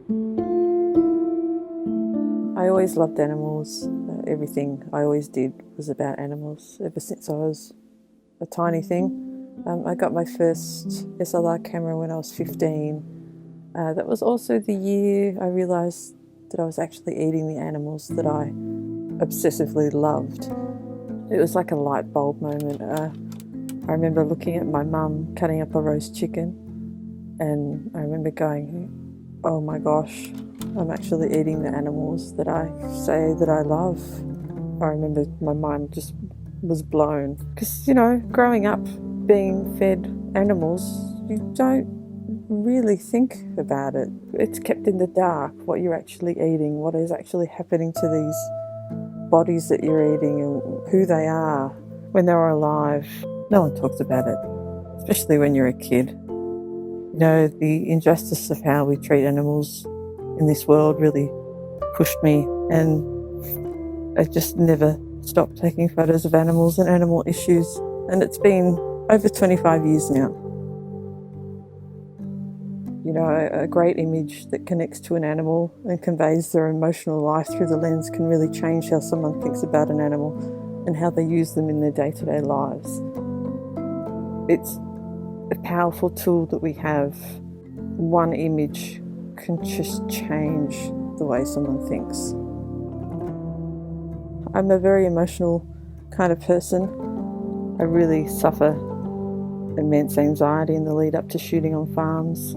I always loved animals. Everything I always did was about animals ever since I was a tiny thing. I got my first SLR camera when I was 15. That was also the year I realised that I was actually eating the animals that I obsessively loved. It was like a light bulb moment. I remember looking at my mum cutting up a roast chicken, and I remember going, oh my gosh, I'm actually eating the animals that I say that I love. I remember my mind just was blown. Because, growing up being fed animals, you don't really think about it. It's kept in the dark what you're actually eating, what is actually happening to these bodies that you're eating and who they are when they're alive. No one talks about it, especially when you're a kid. The injustice of how we treat animals in this world really pushed me, and I just never stopped taking photos of animals and animal issues, and it's been over 25 years now. A great image that connects to an animal and conveys their emotional life through the lens can really change how someone thinks about an animal and how they use them in their day-to-day lives. It's a powerful tool that we have. One image can just change the way someone thinks. I'm a very emotional kind of person. I really suffer immense anxiety in the lead up to shooting on farms.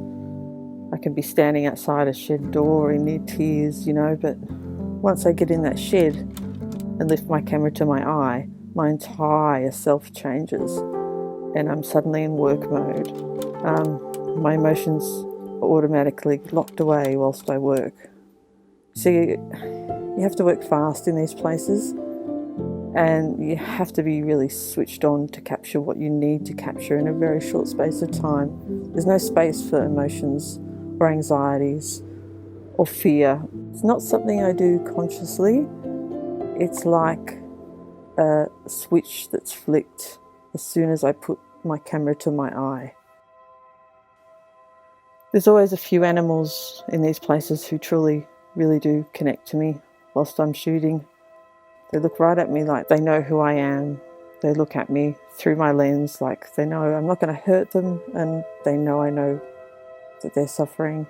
I can be standing outside a shed door in near tears, but once I get in that shed and lift my camera to my eye, my entire self changes and I'm suddenly in work mode. My emotions are automatically locked away whilst I work. See, you have to work fast in these places, and you have to be really switched on to capture what you need to capture in a very short space of time. There's no space for emotions or anxieties or fear. It's not something I do consciously. It's like a switch that's flicked as soon as I put my camera to my eye. There's always a few animals in these places who truly, really do connect to me whilst I'm shooting. They look right at me like they know who I am. They look at me through my lens like they know I'm not going to hurt them, and they know I know that they're suffering.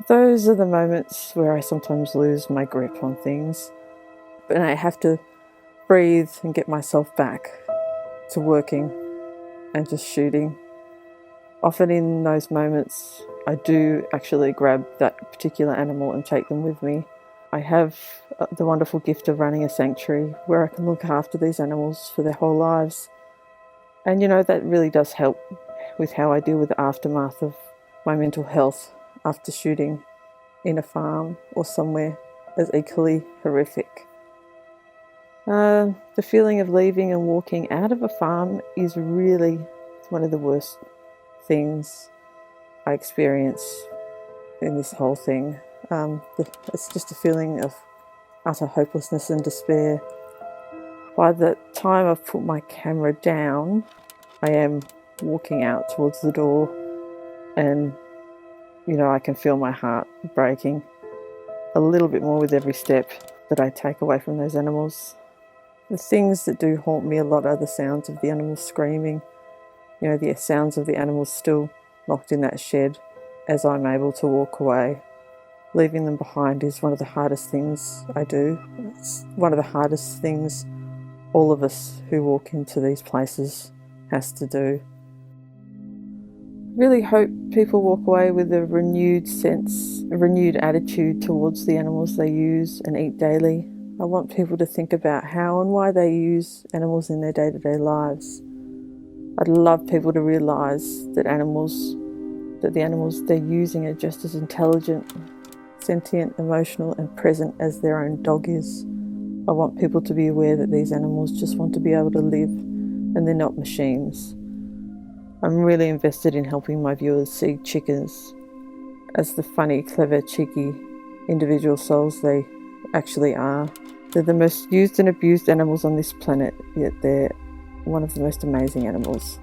Those are the moments where I sometimes lose my grip on things, and I have to breathe and get myself back to working and just shooting. Often in those moments, I do actually grab that particular animal and take them with me. I have the wonderful gift of running a sanctuary where I can look after these animals for their whole lives. And that really does help with how I deal with the aftermath of my mental health after shooting in a farm or somewhere as equally horrific. The feeling of leaving and walking out of a farm is really one of the worst things I experience in this whole thing. It's just a feeling of utter hopelessness and despair. By the time I've put my camera down, I am walking out towards the door, and I can feel my heart breaking a little bit more with every step that I take away from those animals. The things that do haunt me a lot are the sounds of the animals screaming, the sounds of the animals still locked in that shed as I'm able to walk away. Leaving them behind is one of the hardest things I do. It's one of the hardest things all of us who walk into these places has to do. I really hope people walk away with a renewed attitude towards the animals they use and eat daily. I want people to think about how and why they use animals in their day-to-day lives. I'd love people to realise that the animals they're using are just as intelligent, sentient, emotional and present as their own dog is. I want people to be aware that these animals just want to be able to live, and they're not machines. I'm really invested in helping my viewers see chickens as the funny, clever, cheeky individual souls they actually are. They're the most used and abused animals on this planet, yet they're one of the most amazing animals.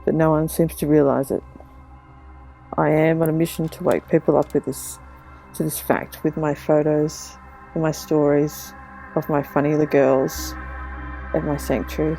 But no one seems to realise it. I am on a mission to wake people up with this to this fact with my photos and my stories of my funny little girls at my sanctuary.